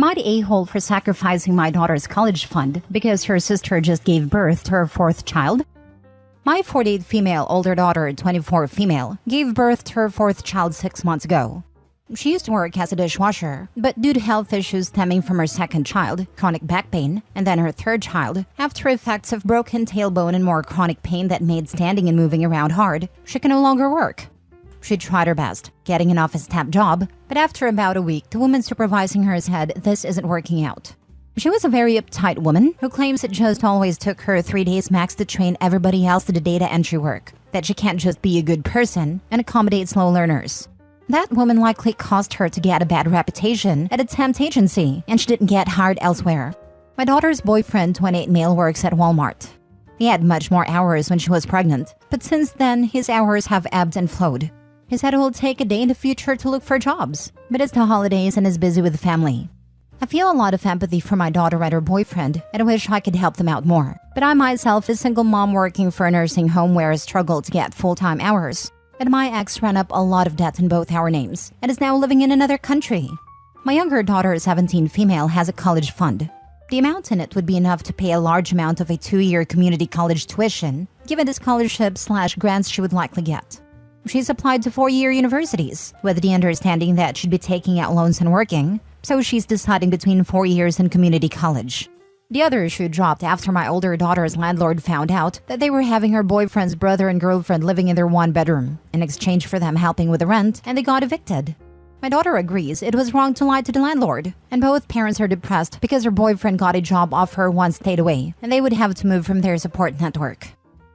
Am I the a-hole for sacrificing my daughter's college fund because her sister just gave birth to her fourth child? My 48 female older daughter, 24 female, gave birth to her fourth child 6 months ago. She used to work as a dishwasher, but due to health issues stemming from her second child, chronic back pain, and then her third child, after effects of broken tailbone and more chronic pain that made standing and moving around hard, she can no longer work. She tried her best, getting an office temp job, but after about a week, the woman supervising her said this isn't working out. She was a very uptight woman who claims it just always took her 3 days max to train everybody else to the data entry work, that she can't just be a good person and accommodate slow learners. That woman likely caused her to get a bad reputation at a temp agency, and she didn't get hired elsewhere. My daughter's boyfriend, 28 male, works at Walmart. He had much more hours when she was pregnant, but since then, his hours have ebbed and flowed. He said it will take a day in the future to look for jobs, but it's the holidays and is busy with the family. I feel a lot of empathy for my daughter and her boyfriend, and I wish I could help them out more. But I myself, a single mom working for a nursing home where I struggle to get full-time hours. And my ex ran up a lot of debt in both our names, and is now living in another country. My younger daughter, 17 female, has a college fund. The amount in it would be enough to pay a large amount of a 2-year community college tuition, given the scholarships/grants she would likely get. She's applied to 4-year universities, with the understanding that she'd be taking out loans and working, so she's deciding between 4 years and community college. The other issue dropped after my older daughter's landlord found out that they were having her boyfriend's brother and girlfriend living in their 1-bedroom, in exchange for them helping with the rent, and they got evicted. My daughter agrees it was wrong to lie to the landlord, and both parents are depressed because her boyfriend got a job offer once stayed away, and they would have to move from their support network.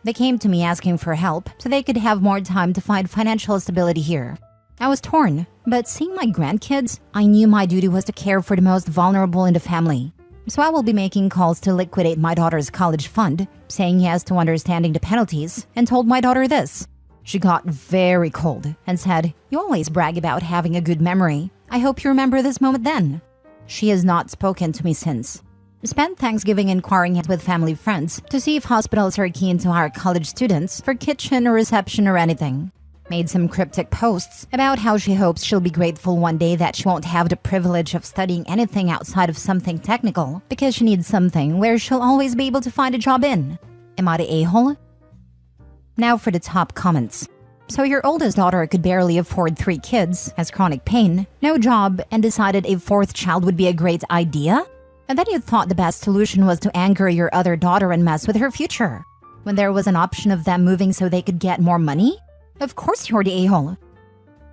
They came to me asking for help so they could have more time to find financial stability here. I was torn, but seeing my grandkids, I knew my duty was to care for the most vulnerable in the family. So I will be making calls to liquidate my daughter's college fund, saying yes to understanding the penalties, and told my daughter this. She got very cold and said, "You always brag about having a good memory. I hope you remember this moment then." She has not spoken to me since. Spent Thanksgiving inquiring with family friends to see if hospitals are keen to hire college students for kitchen or reception or anything. Made some cryptic posts about how she hopes she'll be grateful one day that she won't have the privilege of studying anything outside of something technical because she needs something where she'll always be able to find a job in. Am I the a-hole? Now for the top comments. So your oldest daughter could barely afford 3 kids, has chronic pain, no job, and decided a 4th child would be a great idea? And then you thought the best solution was to anger your other daughter and mess with her future, when there was an option of them moving so they could get more money? Of course you're the a-hole.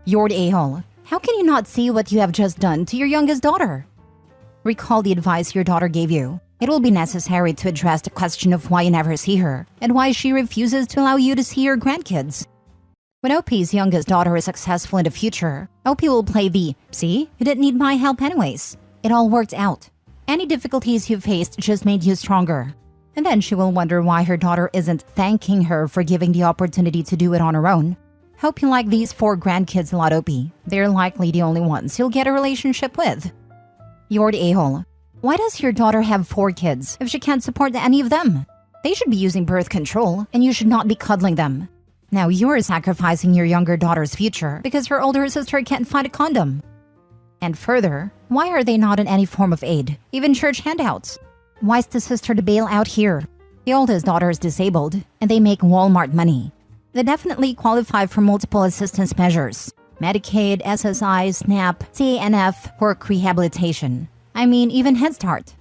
You're the a-hole. How can you not see what you have just done to your youngest daughter? Recall the advice your daughter gave you. It will be necessary to address the question of why you never see her, and why she refuses to allow you to see your grandkids. When OP's youngest daughter is successful in the future, OP will play the, "See, you didn't need my help anyways. It all worked out. Any difficulties you faced just made you stronger." And then she will wonder why her daughter isn't thanking her for giving the opportunity to do it on her own. Hope you like these 4 grandkids a lot, OP. They're likely the only ones you'll get a relationship with. You're the a-hole. Why does your daughter have 4 kids if she can't support any of them? They should be using birth control, and you should not be cuddling them. Now you're sacrificing your younger daughter's future because her older sister can't find a condom. And further, why are they not in any form of aid, even church handouts? Why is the sister to bail out here? The oldest daughter is disabled, and they make Walmart money. They definitely qualify for multiple assistance measures. Medicaid, SSI, SNAP, TANF, work rehabilitation. I mean, even Head Start.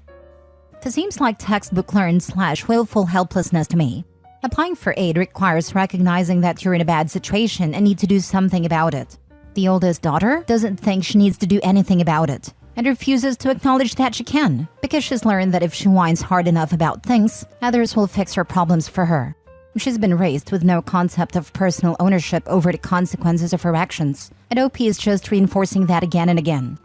This seems like textbook learned/willful helplessness to me. Applying for aid requires recognizing that you're in a bad situation and need to do something about it. The oldest daughter doesn't think she needs to do anything about it, and refuses to acknowledge that she can, because she's learned that if she whines hard enough about things, others will fix her problems for her. She's been raised with no concept of personal ownership over the consequences of her actions, and OP is just reinforcing that again and again.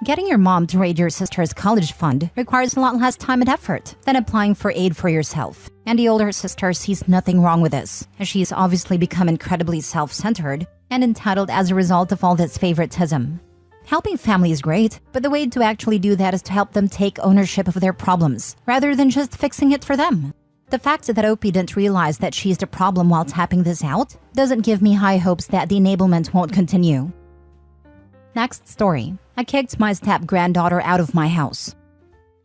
Getting your mom to raid your sister's college fund requires a lot less time and effort than applying for aid for yourself. And the older sister sees nothing wrong with this, as she's obviously become incredibly self-centered and entitled as a result of all this favoritism. Helping family is great, but the way to actually do that is to help them take ownership of their problems, rather than just fixing it for them. The fact that OP didn't realize that she's the problem while tapping this out doesn't give me high hopes that the enablement won't continue. Next story. I kicked my step-granddaughter out of my house.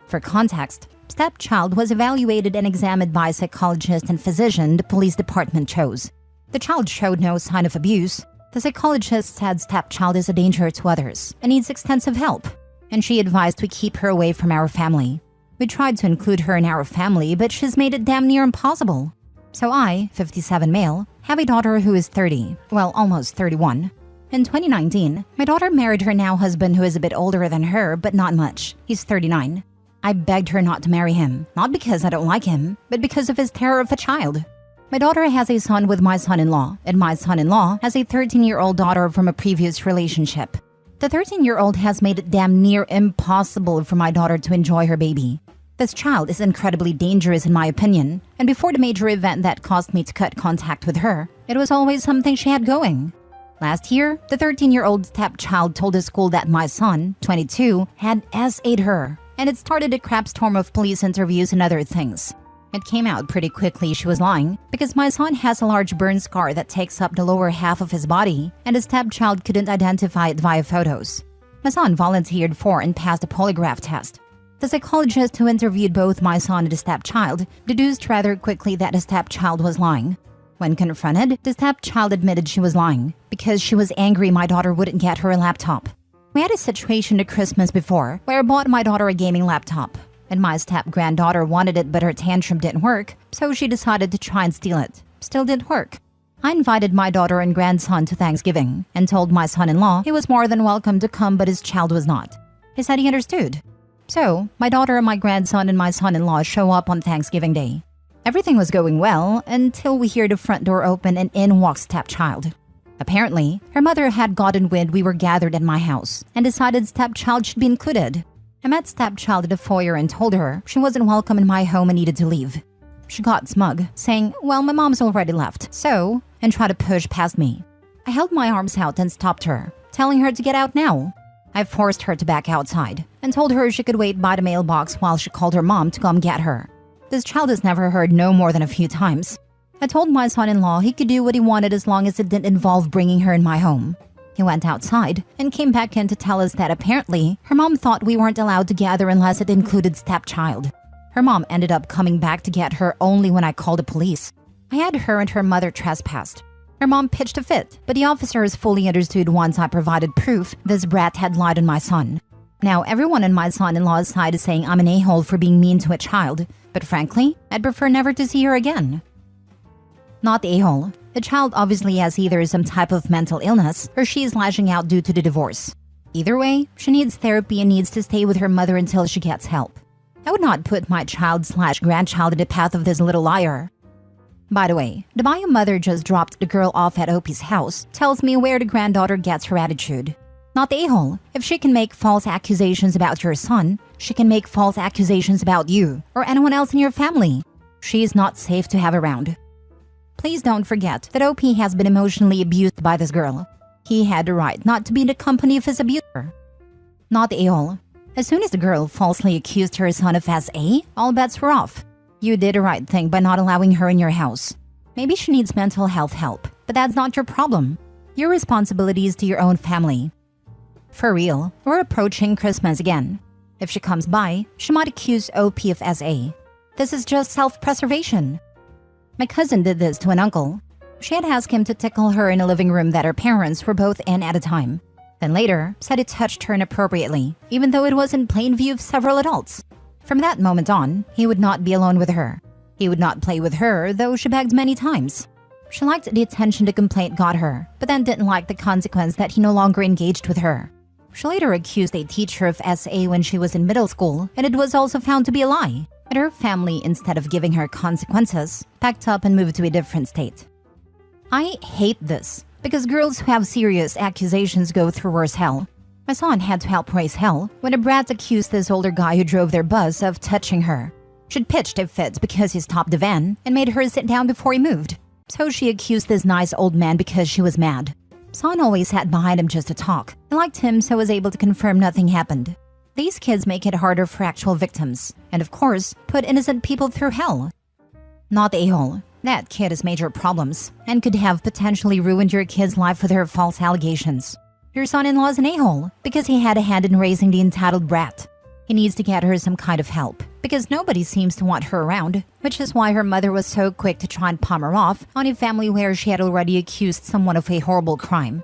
For context, stepchild was evaluated and examined by a psychologist and physician the police department chose. The child showed no sign of abuse. The psychologist said stepchild is a danger to others and needs extensive help, and she advised we keep her away from our family. We tried to include her in our family, but she's made it damn near impossible. So I, 57 male, have a daughter who is 30, well, almost 31. In 2019, my daughter married her now husband who is a bit older than her, but not much. He's 39. I begged her not to marry him, not because I don't like him, but because of his terror of a child. My daughter has a son with my son-in-law, and my son-in-law has a 13-year-old daughter from a previous relationship. The 13-year-old has made it damn near impossible for my daughter to enjoy her baby. This child is incredibly dangerous in my opinion, and before the major event that caused me to cut contact with her, it was always something she had going. Last year, the 13-year-old stepchild told the school that my son, 22, had SA'd her, and it started a crap storm of police interviews and other things. It came out pretty quickly she was lying, because my son has a large burn scar that takes up the lower half of his body, and the stepchild couldn't identify it via photos. My son volunteered for and passed a polygraph test. The psychologist who interviewed both my son and the stepchild deduced rather quickly that the stepchild was lying. When confronted, the stepchild admitted she was lying because she was angry my daughter wouldn't get her a laptop. We had a situation at Christmas before where I bought my daughter a gaming laptop, and my step-granddaughter wanted it but her tantrum didn't work, so she decided to try and steal it. Still didn't work. I invited my daughter and grandson to Thanksgiving and told my son-in-law he was more than welcome to come but his child was not. He said he understood. So, my daughter and my grandson and my son-in-law show up on Thanksgiving Day. Everything was going well until we hear the front door open and in walks stepchild. Apparently, her mother had gotten wind we were gathered at my house and decided stepchild should be included. I met stepchild at the foyer and told her she wasn't welcome in my home and needed to leave. She got smug, saying, well, my mom's already left, so, and tried to push past me. I held my arms out and stopped her, telling her to get out now. I forced her to back outside and told her she could wait by the mailbox while she called her mom to come get her. This child has never heard no more than a few times. I told my son-in-law he could do what he wanted as long as it didn't involve bringing her in my home. He went outside and came back in to tell us that apparently her mom thought we weren't allowed to gather unless it included stepchild. Her mom ended up coming back to get her only when I called the police. I had her and her mother trespassed. Her mom pitched a fit, but the officers fully understood once I provided proof this brat had lied on my son. Now everyone on my son-in-law's side is saying I'm an a-hole for being mean to a child, but frankly, I'd prefer never to see her again. Not the a-hole. The child obviously has either some type of mental illness or she is lashing out due to the divorce. Either way, she needs therapy and needs to stay with her mother until she gets help. I would not put my child/grandchild in the path of this little liar. By the way, the bio mother just dropped the girl off at Opie's house tells me where the granddaughter gets her attitude. Not the a-hole. If she can make false accusations about your son, she can make false accusations about you or anyone else in your family. She is not safe to have around. Please don't forget that OP has been emotionally abused by this girl. He had the right not to be in the company of his abuser. Not the a-hole. As soon as the girl falsely accused her son of SA, all bets were off. You did the right thing by not allowing her in your house. Maybe she needs mental health help, but that's not your problem. Your responsibility is to your own family. For real, we're approaching Christmas again. If she comes by, she might accuse OP of SA. This is just self-preservation. My cousin did this to an uncle. She had asked him to tickle her in a living room that her parents were both in at a time. Then later, said it touched her inappropriately, even though it was in plain view of several adults. From that moment on, he would not be alone with her. He would not play with her, though she begged many times. She liked the attention the complaint got her, but then didn't like the consequence that he no longer engaged with her. She later accused a teacher of SA when she was in middle school, and it was also found to be a lie. And her family, instead of giving her consequences, packed up and moved to a different state. I hate this, because girls who have serious accusations go through worse hell. My son had to help raise hell when a brat accused this older guy who drove their bus of touching her. She'd pitched a fit because he stopped the van and made her sit down before he moved. So she accused this nice old man because she was mad. Son always sat behind him just to talk. I liked him so was able to confirm nothing happened. These kids make it harder for actual victims, and of course, put innocent people through hell. Not the a-hole. That kid has major problems, and could have potentially ruined your kid's life with her false allegations. Your son-in-law is an a-hole because he had a hand in raising the entitled brat. He needs to get her some kind of help because nobody seems to want her around, which is why her mother was so quick to try and palm her off on a family where she had already accused someone of a horrible crime.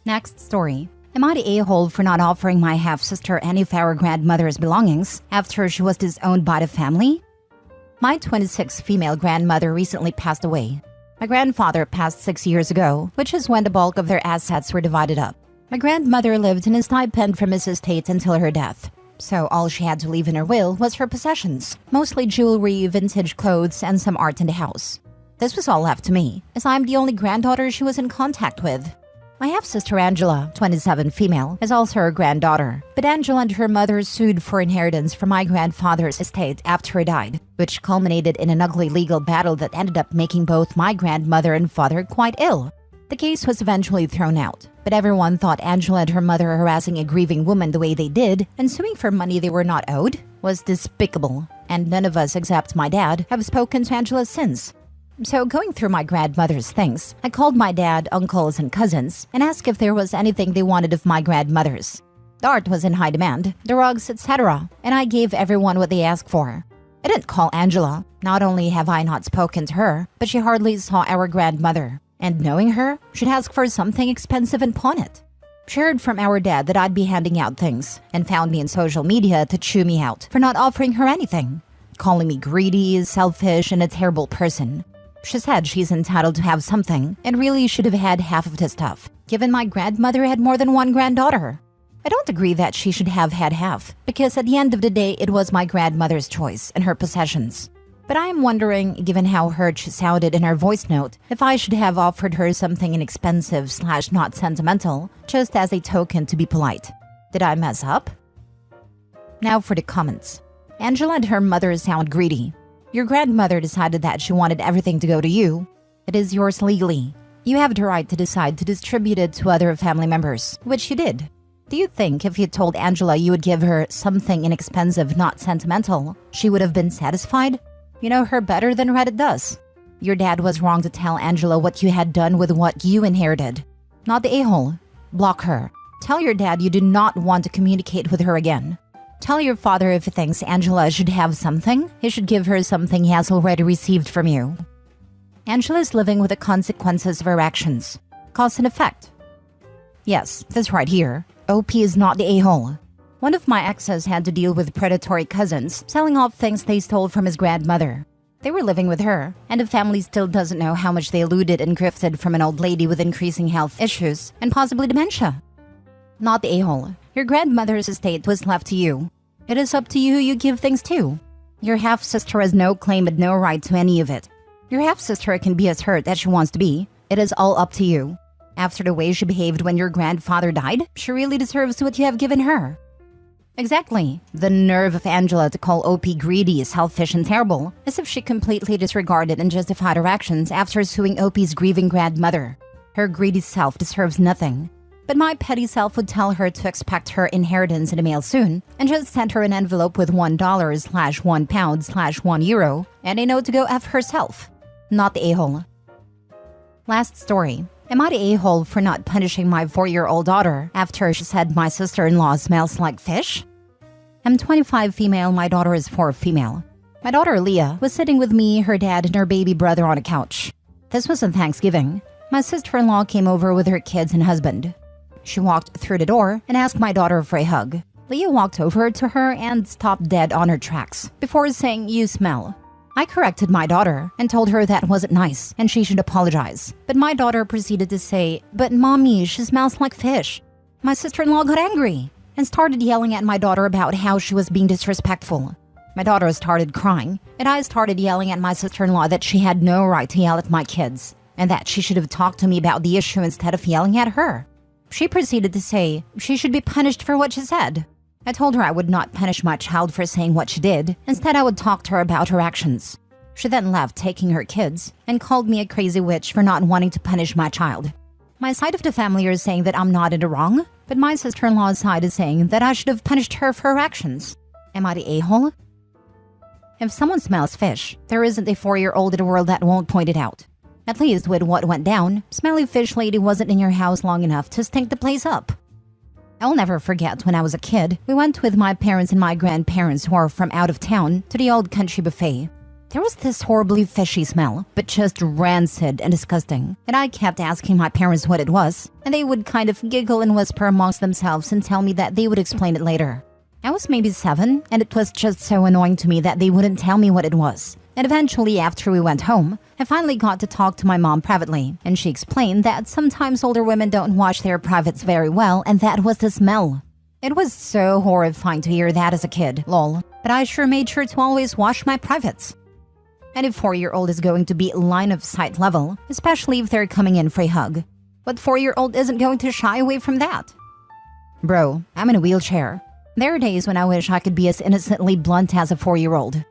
Next story. Am I the a-hole for not offering my half-sister any of our grandmother's belongings after she was disowned by the family? My 26 female grandmother recently passed away. My grandfather passed 6 years ago, which is when the bulk of their assets were divided up. My grandmother lived in a stipend from his estate until her death, so all she had to leave in her will was her possessions, mostly jewelry, vintage clothes, and some art in the house. This was all left to me, as I'm the only granddaughter she was in contact with. My half-sister Angela, 27 female, is also her granddaughter, but Angela and her mother sued for inheritance from my grandfather's estate after he died, which culminated in an ugly legal battle that ended up making both my grandmother and father quite ill. The case was eventually thrown out, but everyone thought Angela and her mother harassing a grieving woman the way they did and suing for money they were not owed was despicable, and none of us except my dad have spoken to Angela since. So going through my grandmother's things, I called my dad, uncles, and cousins and asked if there was anything they wanted of my grandmother's. The art was in high demand, the rugs, etc., and I gave everyone what they asked for. I didn't call Angela. Not only have I not spoken to her, but she hardly saw our grandmother. And knowing her, she'd ask for something expensive and pawn it. She heard from our dad that I'd be handing out things and found me in social media to chew me out for not offering her anything, calling me greedy, selfish, and a terrible person. She said she's entitled to have something and really should have had half of the stuff, given my grandmother had more than one granddaughter. I don't agree that she should have had half, because at the end of the day it was my grandmother's choice and her possessions. But I am wondering, given how hurt she sounded in her voice note, if I should have offered her something inexpensive / not sentimental, just as a token to be polite. Did I mess up? Now for the comments. Angela and her mother sound greedy. Your grandmother decided that she wanted everything to go to you. It is yours legally. You have the right to decide to distribute it to other family members, which you did. Do you think if you told Angela you would give her something inexpensive, not sentimental, she would have been satisfied? You know her better than Reddit does. Your dad was wrong to tell Angela what you had done with what you inherited. Not the a-hole. Block her. Tell your dad you do not want to communicate with her again. Tell your father if he thinks Angela should have something, he should give her something he has already received from you. Angela is living with the consequences of her actions. Cause and effect. Yes, this right here. OP is not the a-hole. One of my exes had to deal with predatory cousins selling off things they stole from his grandmother. They were living with her, and the family still doesn't know how much they looted and grifted from an old lady with increasing health issues and possibly dementia. Not the a-hole. Your grandmother's estate was left to you. It is up to you who you give things to. Your half-sister has no claim and no right to any of it. Your half-sister can be as hurt as she wants to be. It is all up to you. After the way she behaved when your grandfather died, she really deserves what you have given her. Exactly. The nerve of Angela to call OP greedy, selfish, and terrible, as if she completely disregarded and justified her actions after suing OP's grieving grandmother. Her greedy self deserves nothing. But my petty self would tell her to expect her inheritance in the mail soon and just send her an envelope with $1/1 and a note to go F herself. Not the a-hole. Last story. Am I the a-hole for not punishing my 4-year-old daughter after she said my sister-in-law smells like fish? I'm 25 female, my daughter is 4 female. My daughter Leah was sitting with me, her dad, and her baby brother on a couch. This was on Thanksgiving. My sister-in-law came over with her kids and husband. She walked through the door and asked my daughter for a hug. Leah walked over to her and stopped dead on her tracks before saying, "You smell." I corrected my daughter and told her that wasn't nice and she should apologize. But my daughter proceeded to say, "But mommy, she smells like fish." My sister-in-law got angry and started yelling at my daughter about how she was being disrespectful. My daughter started crying and I started yelling at my sister-in-law that she had no right to yell at my kids and that she should have talked to me about the issue instead of yelling at her. She proceeded to say she should be punished for what she said. I told her I would not punish my child for saying what she did. Instead, I would talk to her about her actions. She then left, taking her kids, and called me a crazy witch for not wanting to punish my child. My side of the family is saying that I'm not in the wrong, but my sister-in-law's side is saying that I should have punished her for her actions. Am I the a-hole? If someone smells fish, there isn't a 4-year-old in the world that won't point it out. At least with what went down, smelly fish lady wasn't in your house long enough to stink the place up. I'll never forget when I was a kid, we went with my parents and my grandparents who are from out of town to the old country buffet. There was this horribly fishy smell, but just rancid and disgusting, and I kept asking my parents what it was, and they would kind of giggle and whisper amongst themselves and tell me that they would explain it later. I was maybe 7, and it was just so annoying to me that they wouldn't tell me what it was. And eventually, after we went home, I finally got to talk to my mom privately, and she explained that sometimes older women don't wash their privates very well, and that was the smell. It was so horrifying to hear that as a kid, lol, but I sure made sure to always wash my privates. Any 4-year-old is going to be line of sight level, especially if they're coming in for a hug. What 4-year-old isn't going to shy away from that? Bro, I'm in a wheelchair. There are days when I wish I could be as innocently blunt as a 4-year-old.